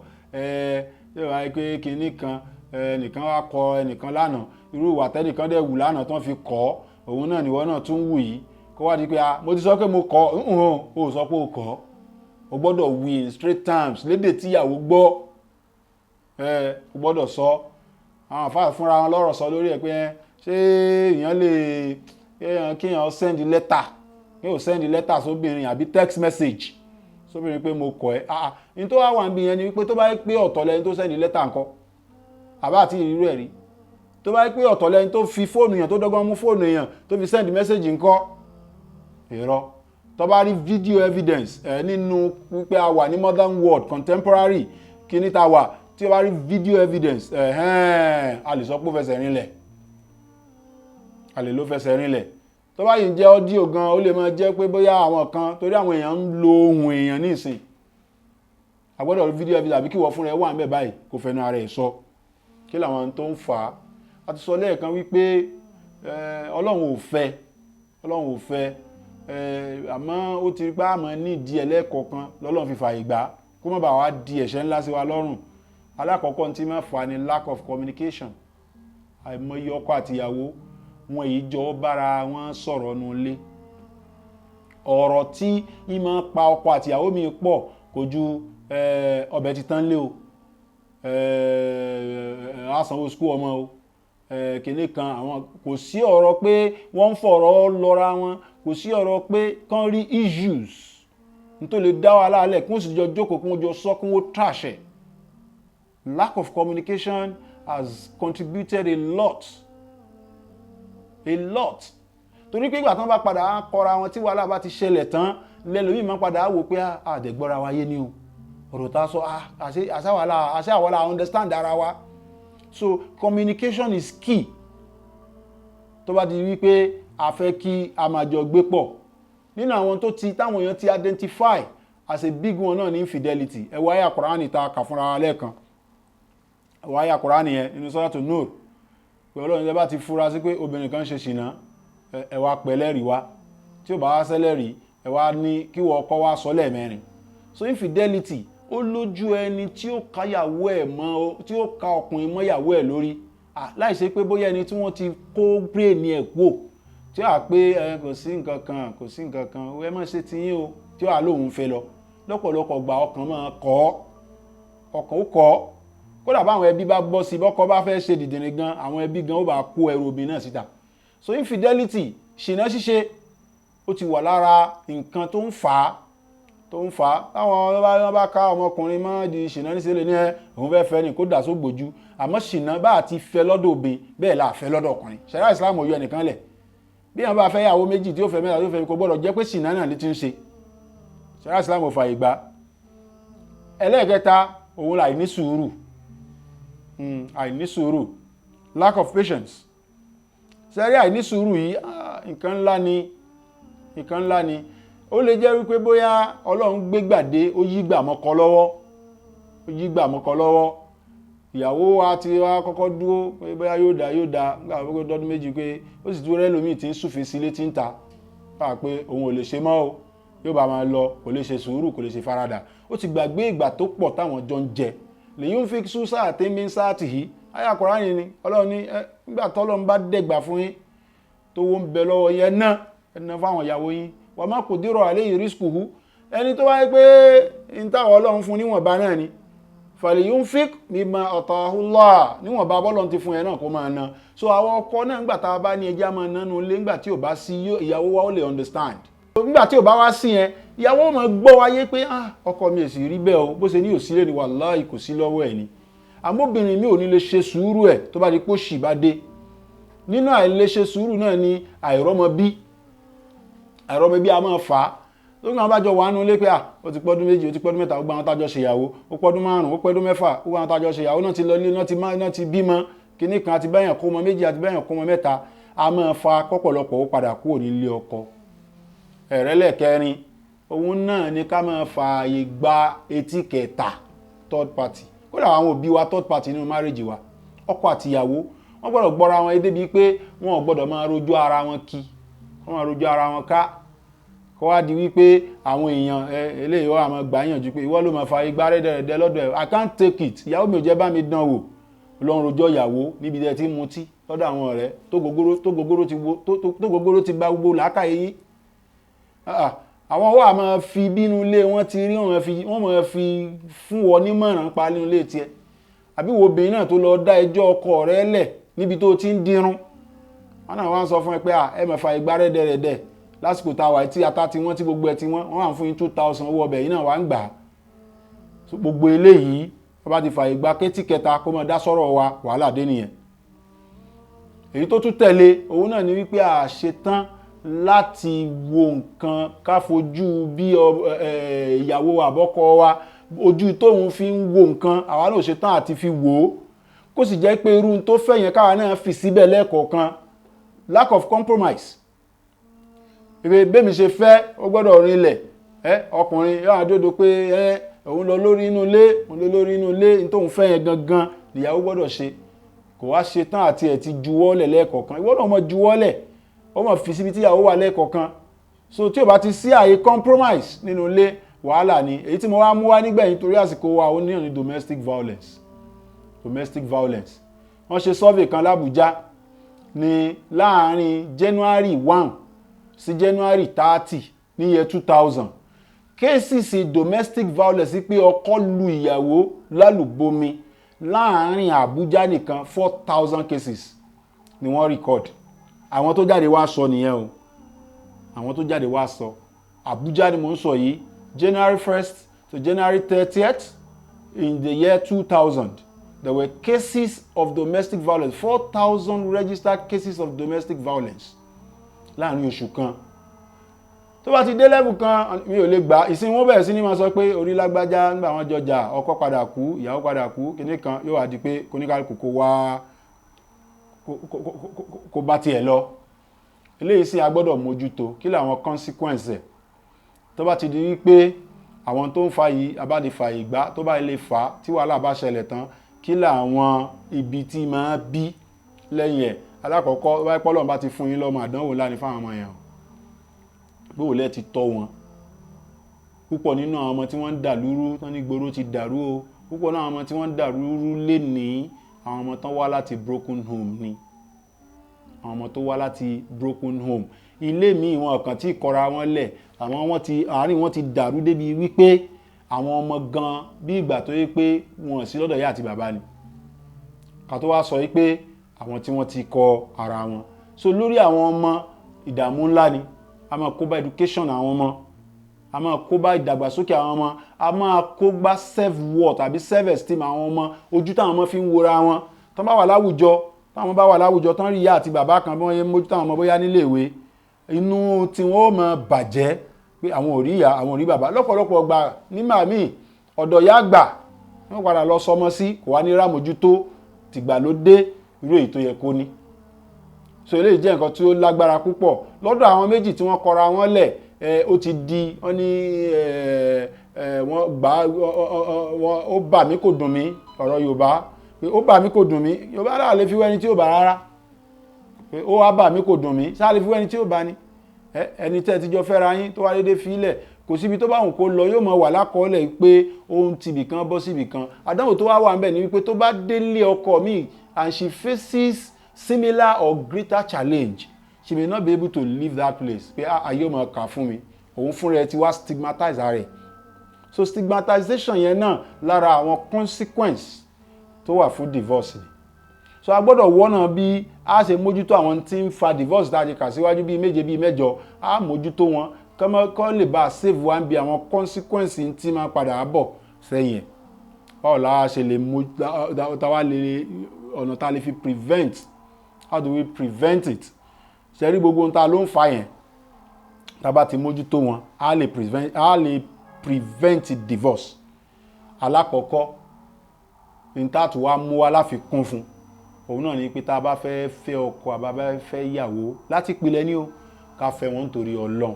yóò wáyé pé kinní kan ẹnìkan wá kọ ẹnìkan lánàá, irú ìwà tẹ́nìkan dẹ̀ wù lánàá tán fi kọ́ òun náà nìwọ náà tún wù yìí, kó wá di pé mo ti sọ pé mo kọ́ ó sọ pé ó kọ́. o gbọ́dọ̀ wí in straight terms, lédè tíyàwó gbọ́, o gbọ́dọ̀ sọ. àwọn àfáà fúnra wọn lọ́rọ̀ sọ lórí ẹ̀ pé ṣé èèyàn lè kéèyàn send letter, kéèyàn send letter sóbìnrin àbí text message sóbìnrin pé mo kọ̀ ẹ́. ní tó wá wà níbi yẹn ni wípé tó bá yẹ pé ọ̀tọ̀ lẹ́ni tó send letter ńkọ́, àbá àti ìrírú ẹ̀ rí. tó bá yẹ pé ọ̀tọ̀ lẹ́ni tó fi fóònù èèyàn, tó dọ́gbọ́n mú fóònù èèyàn tó fi send message ńkọ́, irọ́. tó bá rí video evidence nínú wípé a wà ní modern world contemporary kí ní ta wà, tí ó bá rí video evidence a lè sọ pé ó fẹsẹ̀ rinlẹ̀, a lè ló fẹsẹ̀ rinlẹ̀. tó bá yìí jẹ́ audio gan, ó lè máa jẹ́ pé bóyá àwọn kan, torí àwọn èèyàn ń lo ohùn èèyàn ní ìsìn, a gbọ́dọ̀ rí video evidence àbí kí wọ́n fúnra ẹ̀ wà ń bẹ̀ báyìí kò fẹnu ara ẹ̀ sọ kí làwọn tó ń fà á. a ti sọ lẹ́ẹ̀kan wípé Ọlọ́run ò fẹ́ àmọ́ ó ti rí pé àmọ́ nídìí ẹlẹ́kọ̀ọ̀kan lọ́lọ́run fi fààyè gbà kó má bàa wá di ẹ̀ṣẹ̀ ńlá sí wa lọ́rùn. alákọ̀ọ́kọ́ tí máa fà ní lack of communication. àìmọye ọkọ àtìyàwó wọn èyí jọ bára wọn sọ̀rọ̀ nù lé, ọ̀rọ̀ tí ìmọ̀ pa ọkọ àti ìyàwó mi pọ̀ kò ju ọbẹ̀ ti tán lé o, àsanwó skú ọmọ o, kìnní kan, àwọn kò sí ọ̀rọ̀ pé wọ́n ń fọ̀rọ̀ lọ́ra wọn, kò sí ọ̀rọ̀ pé kán rí issues tó lè dá wa láàlẹ̀ kí wọ́n sì jọ jókòó kí wọ́n jọ sọ kí wọ́n trash ẹ̀. Lack of communication has contributed a lot torí pé ìgbà tán bá padà kọra wọn tí wàhálà bá ti ṣẹlẹ̀ tán lẹ́lòmíì máa padà wò pé àdẹ̀gbọ́ra wa yé ni o, ọ̀rọ̀ tá a sọ àṣàwàlà understand ara wa. So communication is key tó bá ti rí pé a fẹ́ kí a máa jọ gbé pọ̀. Nínú àwọn táwọn èèyàn ti identify as a big one náà ní infidelity. Ẹ wo àyá Kùránì ta kà fúnra wa lẹ́ẹ̀kan, ẹ wo àyá Kùránì yẹn nínú Suratu Nur pé Ọlọ́run bá ti fura sí pé obìnrin kan ṣe ṣìnà, ẹ wá pẹ̀lẹ́rìí wá, tí ó bá wá sẹ́lẹ̀rìí ẹ wá ní kí wọ́n kọ́ wá sọ lẹ́ẹ̀mẹ́rin. So infidelity ó lójú ẹni tí ó ka yàwó ẹ̀ mọ́, tí ó ka ọkùnrin mọ́ yàwó ẹ̀ lórí, láìsí pé bóyá ẹni tí wọ́n ti kó brain ẹ̀ kúò, tí ó wà pé kò sí nǹkan kan ẹ má ṣe ti yín o, tí ó wà lóhun fẹ́ lọ. Lọ́pọ̀lọpọ̀ gba ọkàn máa kọ́, ọkàn ó kọ́, kódà báwọn ẹbí bá gbọ́ sí bọ́kọ bá fẹ́ ṣe dìdìrín gan, àwọn ẹbí gan ó bá kó ẹrù obìnrin náà síta. So infidelity, ṣìnà ṣíṣe, ó ti wà lára nǹkan tó ń fà á táwọn bá ká ọmọkùnrin máa di ṣìnà ní sílẹ̀ ní òun fẹ́ ní kó dà sógbòjú, àmọ́ ṣìnà bá ti fẹ́ lọ́dọ̀ obìnrin bẹ́ẹ̀ là fẹ́ lọ́dọ̀ ọkùnrin. Ṣẹ̀ríà Islam ò yọ ẹnìkan lẹ̀, bí wọ́n bá fẹ́ yàwó méjì tí ó fẹ́ mẹ́ta tí ó fẹ́ kó gbọ́dọ̀ jẹ́ pé ṣìnà náà ní ti ń ṣe. Ṣẹ̀ríà Islam ò fààyè gbà. Ẹlẹ́ẹ̀kẹta òun là àìní sùúrù, lack of patience. Ṣẹ̀ríà àìní sùúrù yìí nǹkan ńlá ni. Ó lè jẹ́ wípé bóyá Ọlọ́run gbégbàdé ó yí gbà mọ́kọ lọ́wọ́, ìyàwó wa ti wá kọ́kọ́ dúró pé bóyá yóò dá nígbà gbogbo dọ́dún méjì pé ó sì dúró rẹ́lòmíì tí ń súfèé sílé tí ń ta pé òun ò lè ṣe mọ́ o, yóò bá máa lọ, kò lè ṣe sùúrù, kò lè ṣe faradà. Ó ti gbàgbé ìgbà tó pọ̀ táwọn jọ ń jẹ. lèyìn fi súsà àtẹ́mí sáàtì yìí àyà Kùránì ni Ọlọ́run ní nígbà tọ́lọ́run bá dẹ̀gbà fún yín tó wọ́n ń bẹ lọ́wọ́ yẹn náà ẹ̀nà fáwọn ìyàwó yín wà má kò dírọ̀ àlẹ́ yìí rísíkù hù ẹni tó wáyé pé ń táwọn Ọlọ́run fún níwọ̀nba náà ni falyunfiq mimma atahullah níwọ̀nba bọ́lọ́run ti fún yẹn náà kó máa ná. So àwọn ọkọ náà nígbà tá a bá ní ẹja máa nánú ilé nígbà tí ò bá sí ìyàwó wa ó lè understand. Nígbà tí ò bá wá sí yẹn ìyàwó máa gbọ́ wáyé pé ọkọ mi èsì rí bẹ́ẹ̀ o bó ṣe ní òsílẹ̀ ni wàláhì kò sí lọ́wọ́ ẹ̀ ni. Àmóbìnrin mi ò ní lè ṣe sùúrù ẹ̀ tó bá di pé ó ṣì bá dé. Nínú àìlè ṣe sùúrù náà ni àìrọ́mọbí a máa fà á. Lórí àwọn abájọ wà nínú ilé pé ó ti pọ́dún méjì ó ti pọ́dún mẹ́ta ó gba àwọn tájọ ṣèyàwó ó pọ́dún márùn-ún ó pọ́dún mẹ́fà ó gba àwọn tájọ ṣèyàwó náà ti lọ ilé náà ti bímọ kíní kan àti bẹ́yàn kó ọmọ méjì àti bẹ́yàn kó ọmọ mẹ́ta a máa fa kọ́pọ̀lọpọ̀ ó padà kúrò nílé ọkọ. Ẹ̀rẹ́lẹ̀kẹrin òun náà ni ká máa fààyè gba etí kẹta third party. Kódà àwọn òbí wa third party nínú marriage wa ọkọ àtìyàwó wọ́n gbọ́dọ̀ gbọ́ra wọn débi pé wọn ò gbọ́dọ̀ máa rojọ́ ara wọn kí wọ́n máa rojọ́ ara wọn ká kó wá di wípé àwọn èèyàn eléyìí wọ́n àmọ́ gbàyànjú pé ìwọ ló máa fa igbá rẹ́dẹ̀rẹ́dẹ́ lọ́dọ̀ ẹ̀ I can't take it ìyàwó mi ò jẹ́ bá mi dán wò lọ́n rojọ́ ìyàwó níbi tẹ́ ti mutí lọ́dọ̀ àwọn ọ̀rẹ́ tó gogoro ti bá gbogbo làákàyè yín. Àwọn wà máa fi bínú ilé wọn ti rí wọ́n máa fi fún wọn nímọ̀ràn pa nínú ilé tiẹ̀ àbí wo obìnrin náà tó lọ dá ẹjọ́ ọkọ rẹ̀ lẹ̀ níbi tó ti ń dirun wọn náà wá ń sọ fún ẹ pé ẹ máa fa igbá rẹ́dẹ̀rẹ́dẹ́ lásìkò táwa tí ata ti wọ́n tí gbogbo ẹ̀ tí wọ́n wà fún yín 2000 owó ọbẹ̀ yìí náà wà ń gbà. Gbogbo eléyìí wọ́n bá ti fa ìgbà kétí kẹta kó mọ̀ dá sọ́rọ̀ wa wàhálà dé nìyẹn. Èyí tó tún tẹ̀lé òun náà ni wípé a ṣetán láti wo nǹkan ká fojú bí ìyàwó àbọ́kọ wa ojú tóun fi ń wo nǹkan àwa náà ṣetán àti fi wò ó kó sì jẹ́ pé irú tó fẹ́ yẹn káwa náà fi síbẹ̀ lẹ́ẹ̀kọ̀ọ̀kan. Lack of compromise. Bẹ́ẹ̀mi ṣe fẹ́ ó gbọ́dọ̀ rinlẹ̀ ọkùnrin yóò àdódó pé òun lọ lórí inú ilé ní tóun fẹ́ yẹn gangan ìyàwó gbọ́dọ̀ ṣe kò wá ṣe tán àti ẹ̀ ti juwọ́lẹ̀ lẹ́ẹ̀kọ̀ọ̀kan ìwọ náà mọ̀ juwọ́lẹ̀ ó mọ̀ fi síbi tí ìyàwó wà lẹ́ẹ̀kọ̀ọ̀kan. So tí ò bá ti sí àyè compromise nínú ilé wàhálà ni. Èyí tí mo wá mú wá nígbẹ̀yìn torí àsìkò wa ó níyàn ní domestic violence. Wọ́n ṣe survey kan l'Abuja ní láàárín January 1 sí January 30 ní year 2000 cases domestic violence pé ọkọ lu ìyàwó lálùbomi láàrin Àbújá nìkan 4,000 cases ni wọ́n record. Àwọn tó jáde wá sọ nìyẹn o, àwọn tó jáde wá sọ. Àbújá ni mò ń sọ yìí, January 1st to January 30th in the year 2000 there were cases of domestic violence, 4,000 registered cases of domestic violence láàrin oṣù kan. Tó bá ti dé level kan mi ò lè gbà, ìsìn wọn bẹ̀rẹ̀ sí ní máa sọ pé orí lágbájá nígbà wọn jọjà, ọkọ padà kú, ìyàwó padà kú, kíní kan yóò wá di pé kóníkálùkù kó wá kó bá tiẹ̀ lọ. Eléyìí sì a gbọ́dọ̀ mójútó kí làwọn consequence. Tó bá ti di wípé àwọn tó ń fa yìí abáde fa ìgbà tó bá ilé fà tí wàhálà bá ṣẹlẹ̀ tán, kí làwọn ibi tí máa bí lẹ́yìn ẹ̀. Alákọ̀ọ́kọ́ wáyé pọ́lọ́n bá ti fún yín lọ́mọ àdánwò ńlá ní fáwọn ọmọ yẹn bó lẹ́ ti tọ́ wọn. Púpọ̀ nínú àwọn ọmọ tí wọ́n ń dà lúrú tán ní gbòòrò ti dàrú o. Púpọ̀ nínú àwọn ọmọ tí wọ́n ń dà lúrú lé ní àwọn ọmọ tán wá láti broken home ni. Àwọn ọmọ tó wá láti broken home. Ilé mi wọn kàn tí kọra wọn lẹ̀, àwọn wọn ti àárín wọn ti dàrú débi wípé àwọn ọmọ gan bí ìgbà tó yẹ pé wọn sí lọ́dọ̀ ìyá àti bàbá ni. Ká tó wá sọ wípé àwọn tí wọ́n ti kọ ara wọn. So lórí àwọn ọmọ ìdààmú ńlá ni. A máa kó bá education àwọn ọmọ, a máa kó bá ìdàgbàsókè àwọn ọmọ, a máa kó bá self worth àbí self esteem àwọn ọmọ, ojú táwọn ọmọ fi ń wora wọn. Tán bá wà láwùjọ, táwọn bá wà láwùjọ tán rí ìyá àti bàbá kan bí wọ́n yẹ mójú táwọn ọmọ bóyá nílé ìwé, inú tí wọ́n ó máa bàjẹ́ pé àwọn ò rí ìyá, àwọn ò rí bàbá. Lọ́pọ̀lọpọ̀ ọgbà ní màmí ọ̀dọ̀ ìyá àgbà wọ́n padà lọ sọmọ sí, kò wá ní rámójútó tìgbàlódé irú èyí tó yẹ kó ní. So eléyìí jẹ́ nǹkan tí ó lágbára púpọ̀ lọ́dọ̀ àwọn méjì tí wọ́n kọra wọn lẹ̀. Ó ti di wọ́n ní wọ́n gbà ó bà mí kò dùn mí, ọ̀rọ̀ Yorùbá pé ó bà mí kò dùn mí. Yorùbá náà lè fi wẹ́ni tí ó bà rárá pé ó wá bà mí kò dùn mí, sáà lè fi wẹ́ni tí ó bà ní. Ẹni tẹ́ ti jọ fẹ́ra yín tó wá dédé fílẹ̀, kò síbi tó bá wùn kó lọ, yóò mọ wà lákọọ́lẹ̀ pé ohun tibì kan bọ́ síbì kan. Àdánwò tó wá ń bẹ̀ ni wípé tó bá délé ọkọ mi and she faces similar or greater challenge, she may not be able to leave that place. Pé ayé ọmọ kà fún mi, òun fún rẹ̀ ti wá stigmatize rẹ̀. So stigmatization yẹn náà lára àwọn consequence tó wà fún divorce ni. So a gbọ́dọ̀ wọ́nà bí a ṣe mójútó àwọn tí ń fa divorce tá a ṣe kà síwájú bíi méje bíi mẹ́jọ, a mójútó wọn kọ́ lè bá a save wa bí àwọn consequence tí máa padà bọ̀ sẹ́yìn. Báwo la ṣe lè ọ̀nà tá a lè fi prevent. How do we prevent it? Ṣé rí gbogbo ohun tá ló ń fa yẹn, tá bá ti mójútó wọn a lè prevent divorce. Alákọ̀ọ́kọ́ ní tá tó wá mú wa láfikún fún òun náà ni pé tá bá fẹ́ fẹ́ ọkọ àbá bá fẹ́ ìyàwó láti pilẹ̀ ní o ká fẹ́ wọn nítorí Ọlọ́run.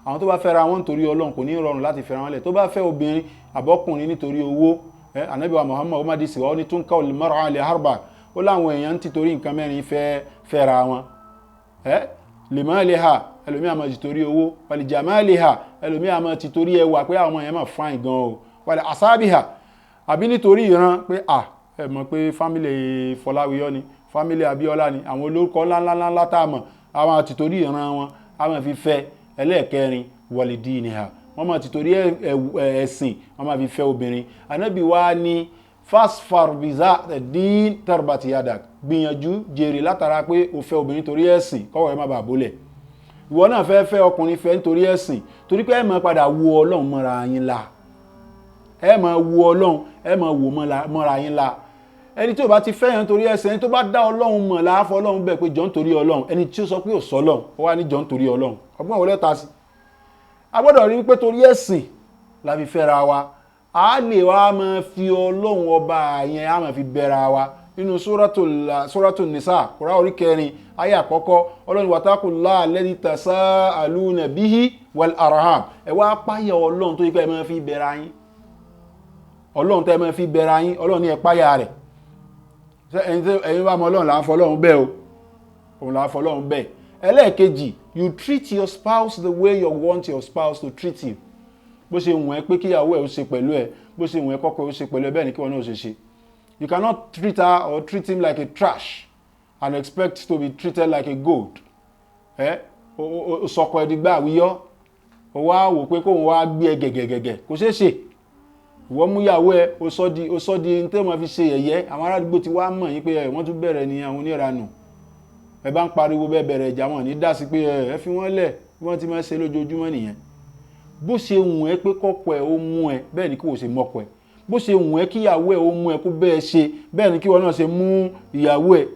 Àwọn tó bá fẹ́ra wọn nítorí Ọlọ́run kò ní rọrùn láti fẹ́ra wọn lẹ̀. Tó bá fẹ́ obìnrin àbọ́kùnrin nítorí owó, Ànábì wa Muhammad ó má di síwá ó ní tún káwọ́ al-mar'a li arba', ó láwọn èèyàn ti torí nǹkan mẹ́rin fẹ́ra wọn. Limaliha ẹlòmí àmọ́ ti torí owó, wali jamaliha ẹlòmí àmọ́ ti torí ẹwà pé àwọn èèyàn máa fine gan o, wali asabiha àbí nítorí ìran pé ẹ mọ̀ pé family Fọláwíyọ́ ni, family Abíọ́lá ni, àwọn olórúkọ ńláńlá tá a mọ̀ àwọn ti torí ìran wọn a máa fi fẹ́. Ẹlẹ́ẹ̀kẹrin walidiniha, wọ́n máa ti torí ẹ̀sìn wọ́n máa fi fẹ́ obìnrin. Ànábì wa ní fasfar biza din tarbati yadak, gbìyànjú jèrè látara pé o fẹ́ obìnrin torí ẹ̀sìn kọ́wọ́ ẹ má bàa bólẹ̀. Ìwọ náà fẹ́ ọkùnrin fẹ́ nítorí ẹ̀sìn, torí pé ẹ máa padà wo Ọlọ́run mọ́ra yín la, ẹ máa wo Ọlọ́run ẹ máa wo mọ́ra yín la. Ẹni tí ó bá ti fẹ́ yẹn nítorí ẹ̀sìn, ẹni tó bá dá Ọlọ́run mọ̀ láàfọ́ Ọlọ́run bẹ̀ pé jọ nítorí Ọlọ́run, ẹni tí ó sọ pé ò sọ Ọlọ́run ó wá ní jọ nítorí Ọlọ́run, ọgbọ́n wo lẹ́ta sí. A gbọ́dọ̀ rí pé torí ẹ̀sìn la fi fẹ́ra wa, a lè wá máa fi Ọlọ́run ọba yẹn a máa fi bẹ̀ra wa. Nínú Suratul Nisa Kùránì orí 4 ayé àkọ́kọ́, Ọlọ́run wattaqullaha alladhi tasa'aluna bihi wal arham, ẹ wá páyà Ọlọ́run tó yẹ pé ẹ máa fi bẹ̀ra yín. Ọlọ́run tẹ́ ẹ máa fi bẹ̀ra yín, Ọlọ́run ní ẹ páyà rẹ̀. Ẹ̀yin bá mọ Ọlọ́run là ń fọ Ọlọ́run bẹ́ẹ̀ o, òun là ń fọ Ọlọ́run bẹ́ẹ̀. Ẹlẹ́ẹ̀kejì, you treat your spouse the way you want your spouse to treat you. Bó ṣe wùn ẹ́ pé kíyàwó ẹ̀ ó ṣe pẹ̀lú ẹ̀, bó ṣe wùn ẹ́ kọ́kọ́ ó ṣe pẹ̀lú ẹ̀, bẹ́ẹ̀ ni kí wọ́n náà ó ṣe ṣe. You cannot treat her or treat him like a trash and expect to be treated like a gold. Sọkọ ẹ̀dígbà wíyọ́, ó wá wò pé kóun wá gbé ẹ gẹ̀gẹ̀gẹ̀gẹ̀ kò ṣeé ṣe. Ìwọ mú ìyàwó ẹ ó sọ di ní tẹ́wọ̀n fi ṣe yẹ̀yẹ́, àwọn ará àdúgbò ti wá mọ̀ yín pé wọ́n tún bẹ̀rẹ̀ ní àwọn oníranù. Ẹ bá ń pariwo bẹ́ẹ̀ bẹ̀rẹ̀ ìjà wọn ní dá sí pé ẹ fi wọ́n lẹ̀ bí wọ́n ti máa ṣe lójoojúmọ́ nìyẹn. Bó ṣe wùn ẹ́ pé kọ́kọ́ ẹ ó mú ẹ bẹ́ẹ̀ ni kí wò ṣe mọ́kọ ẹ. Bó ṣe wùn ẹ́ kí ìyàwó ẹ ó mú ẹ kó bẹ́ẹ̀ ṣe bẹ́ẹ̀ ni kí wọ́n náà ṣe mú ìyàwó ẹ.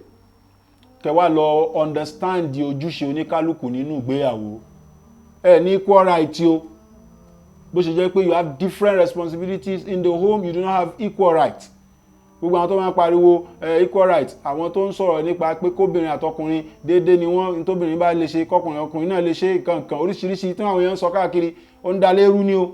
Kẹ wá lọ understand ojúṣe oníkálukú nínú ìgbéyàwó. Ẹ ní equal right o. Bó ṣe jẹ́ pé you have different responsibilities in the home, you do not have equal right. Gbogbo àwọn tó máa ń pariwo equal right, àwọn tó ń sọ̀rọ̀ nípa pé kóbìnrin àtọkùnrin déédéé ni wọ́n, tóbìnrin bá lè ṣe ọkùnrin náà lè ṣe nǹkan oríṣiríṣi tí àwọn èèyàn ń sọ káàkiri, ó ń dalérú ni o.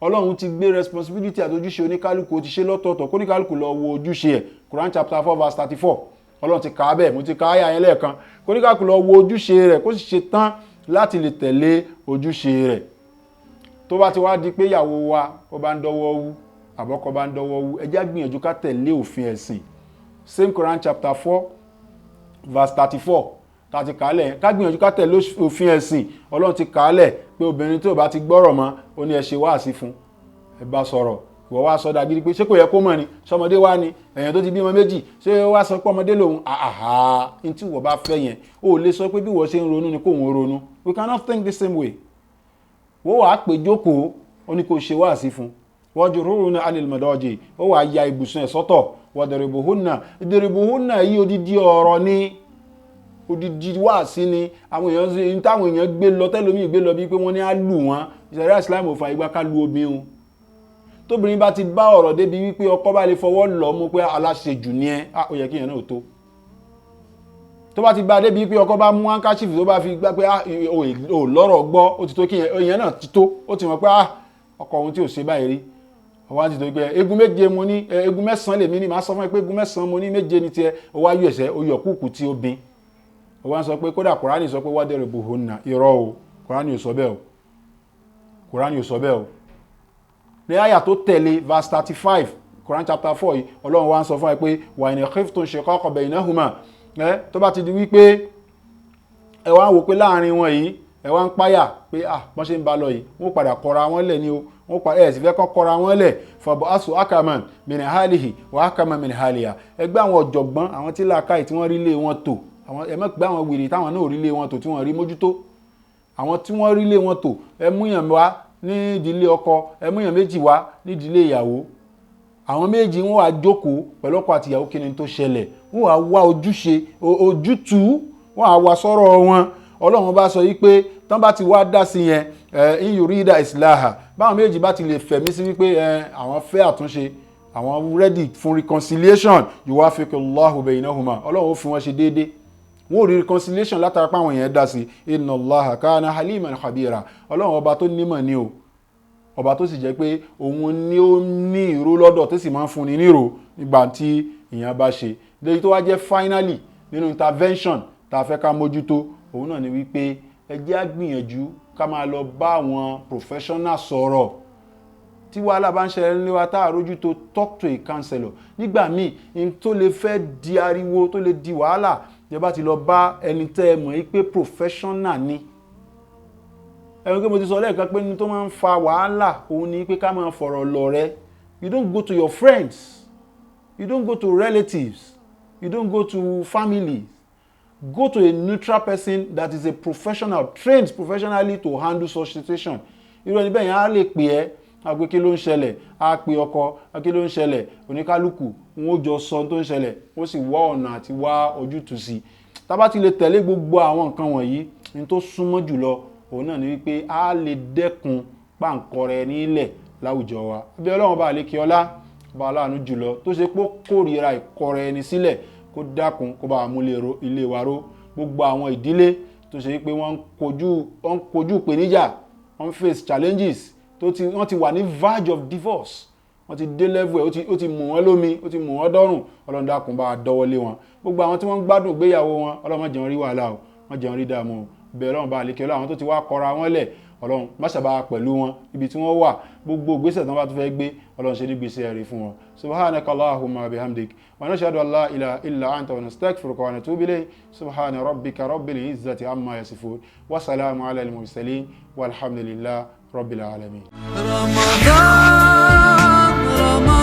Ọlọ́run ti gbé responsibility àti ojúṣe oníkálukú, ó ti ṣe lọ́tọ̀ọ̀tọ̀ kó oníkálukú lọ wo ojúṣe ẹ̀. Quran chapter 4 verse 34 Ọlọ́run ti kà á bẹ́ẹ̀, mo ti kà á yà yẹn lẹ́ẹ̀kan, kó oníkálukú lọ wo ojúṣe rẹ̀ kó sì ṣe tán láti lè tẹ̀lé ojúṣe rẹ̀. Tó bá ti wá di pé ìyàwó wa ó bá ń dọ́wọ́ wú àbọ́kọ bá ń dọ́wọ́ wú, ẹ jẹ́ á gbìyànjú ká tẹ̀lé òfin ẹ̀sìn. Same Quran chapter 4 verse 34 tá ti kàálẹ̀, ká gbìyànjú ká tẹ̀lé òfin ẹ̀sìn. Ọlọ́run ti kàálẹ̀ pé obìnrin tí ò bá ti gbọ́rọ̀ mọ́ ó ní ẹ ṣe wáàsí fún, ẹ bá sọ̀rọ̀. Ìwọ wá sọ dagidi pé ṣé kò yẹ kó mọ̀ ni, sọmọdé wá ni, èèyàn tó ti bímọ méjì ṣé ó wá sọ pé ọmọdé lòun. Ní tí ìwọ bá fẹ́ yẹn ó lè sọ pé bí ìwọ ṣe ń ronú ni kóun ronú. We cannot think the same way. Wọ́n wàá pè jókòó ó ní kó ṣe wáàsí fún. Wajruhunna 'anil madaji, ó wàá ya ibùsùn ẹ̀ sọ́tọ̀. Wadribuhunna, idribuhunna yìí odidi ọ̀rọ̀ ni, odidi wáàsí ni. Àwọn èèyàn táwọn èèyàn gbé lọ tẹ́lómi gbé lọ bí pé wọ́n ní á lù wọ́n. Ìṣẹ̀ríà Islam ò fààyè gbà ká lu obìnrin. Tóbìnrin bá ti bá ọ̀rọ̀ débi wípé ọkọ bá lè fọwọ́ lọ mú pé aláṣejù ni ẹ́, ó yẹ kí èèyàn náà tó. Tó bá ti bá débi wípé ọkọ bá mú handkerchief tó bá fi gbá pé ò lọ́rọ̀ gbọ́, ó ti tó kí èèyàn náà ti tó, ó ti mọ̀ pé ọkọ òun tí ò ṣe báyìí rí. Ọwọ́ ti tó pé egun méje mo ní, egun mẹ́sàn-án lèmi ní, màá sọ fún ẹ pé egun mẹ́sàn-án mo ní, méje ní tiẹ̀. Ó wá yọ ẹsẹ̀, ó yọ kúkú tí ó bin. Ó wá sọ pé kódà Kùránì sọ pé wadribuhunna, irọ́ o, Kùránì ò sọ bẹ́ẹ̀ o. Kùránì ò sọ bẹ́ẹ̀ o. Ní àyà tó tẹ̀lé verse 35 Quran chapter 4 yìí, Ọlọ́run wá ń sọ fún ẹ pé wa in khiftum shiqaqa baynahuma, tó bá ti di wípé ẹ wá ń wò pé láàrin wọn yìí ẹ wá ń páyà pé bọ́n ṣe ń bá lọ yìí wọ́n padà kọra wọn lẹ̀ ni o, wọ́n padà ẹ̀ sì fẹ́ kọ́ kọra wọn lẹ̀. Fab'asu hakaman min halihi wa hakaman min haliha. Ẹgbẹ́ àwọn ọ̀jọ̀gbọ́n, àwọn tí làákàyè tí wọ́n rí lé wọn tò, àwọn ẹ mọ̀ pé àwọn wèrè táwọn náà rí lé wọn tò tí wọ́n rí mójútó. Àwọn tí wọ́n rí lé wọn tò, ẹ múyàn wá ní ìdílé ọkọ, ẹ múyàn méjì wá ní ìdílé ìyàwó. Àwọn méjì wọ́n wá jókòó pẹ̀lú ọkọ àti ìyàwó, kí ni tó ṣẹlẹ̀, wọ́n wá wá ojútùú, wọ́n wá wá sọ̀rọ̀ wọn. Ọlọ́run bá sọ yí pé tán bá ti wá dá sí yẹn in yurida islaha, báwọn méjì bá ti lè fẹ̀mí sí wípé àwọn fẹ́ àtúnṣe, àwọn ready fún reconciliation, yuwafiqullahu baynahuma, Ọlọ́run ó fi wọ́n ṣe déédéé. Wọ́n rí reconciliation látara pé àwọn èèyàn dá sí. Inna Allaha kana haliman khabira. Ọlọ́run ọba tó nímọ̀ ni o, ọba tó sì jẹ́ pé òun ni ó ní ìró lọ́dọ̀ tó sì máa ń fúnni nírò nígbà tí èèyàn bá ṣe. Lèyí tó wá jẹ́ finally nínú intervention tá a fẹ́ ká mójútó, òun náà ni wípé ẹ jẹ́ á gbìyànjú ká máa lọ bá àwọn professional sọ̀rọ̀. Tí wàhálà bá ń ṣẹlẹ̀ nílé wa tá a rójú tó, talk to a counselor. Nígbà míì in tó lè fẹ́ di ariwo, tó lè di wàhálà, ẹ bá ti lọ bá ẹni tẹ́ ẹ mọ̀ yí pé professional ni. Ẹ̀rọ pé mo ti sọ lẹ́ẹ̀kan pé ní tó máa ń fa wàhálà òun ni pé ká máa fọ̀rọ̀ lọ rẹ. You don't go to your friends, you don't go to relatives, you don't go to family. Go to a neutral person that is a professional, trained professionally to handle such situation. Irú ẹni bẹ́ẹ̀ yẹn á lè pè ẹ́, á pé kí ló ń ṣẹlẹ̀, á pè ọkọ, kí ló ń ṣẹlẹ̀, oníkálukú wọn ó jọ sọ tó ń ṣẹlẹ̀, ó sì wá ọ̀nà àti wá ojútùú sí. Tá bá ti lè tẹ̀lé gbogbo àwọn nǹkan wọ̀nyí, ní tó súnmọ́ jùlọ òun náà ni wípé á lè dẹ́kun pàǹkọrẹ nílẹ̀ láwùjọ wa. Bí Ọlọ́run bá lè kí ọlá, bá aláàánú jùlọ tó ṣe pé kórìíra ìkọrẹ ẹni sílẹ̀, kó dákun kó bá mú ilé wa ró. Gbogbo àwọn ìdílé tó ṣe pé wọ́n kojú ìpèníjà, wọ́n face challenges, wọ́n ti wà ní verge of divorce, wọ́n ti dé level ẹ̀, ó ti mú wọn lómi, ó ti mú wọn dọ́rùn. Ọlọ́run dákun bá dọ́wọ́lé wọn. Gbogbo àwọn tí wọ́n gbádùn ìgbéyàwó wọn, Ọlọ́run má jẹ́ wọn rí wàhálà o, má jẹ́ wọn rí dààmú o. Bẹ́ẹ̀ Ọlọ́run bá lè kí Ọlọ́run àwọn tó ti wá kọra wọn lẹ̀, ọlọ́run má ṣàbá pẹ̀lú wọn ibi tí wọ́n wà gbogbo ìgbésẹ̀ tán bá tún fẹ́ gbé ọlọ́run ṣe ní gbèsè ẹ̀rí fún wọn subhanaka allahumma bihamdik wa nashhadu an la ilaha illa anta wa nastaghfiruka wa natubu ilayk subhana rabbika rabbil izzati amma yasifun wa salamun ala al mursalin walhamdulillahi rabbil alamin. Ramadan, Ramadan.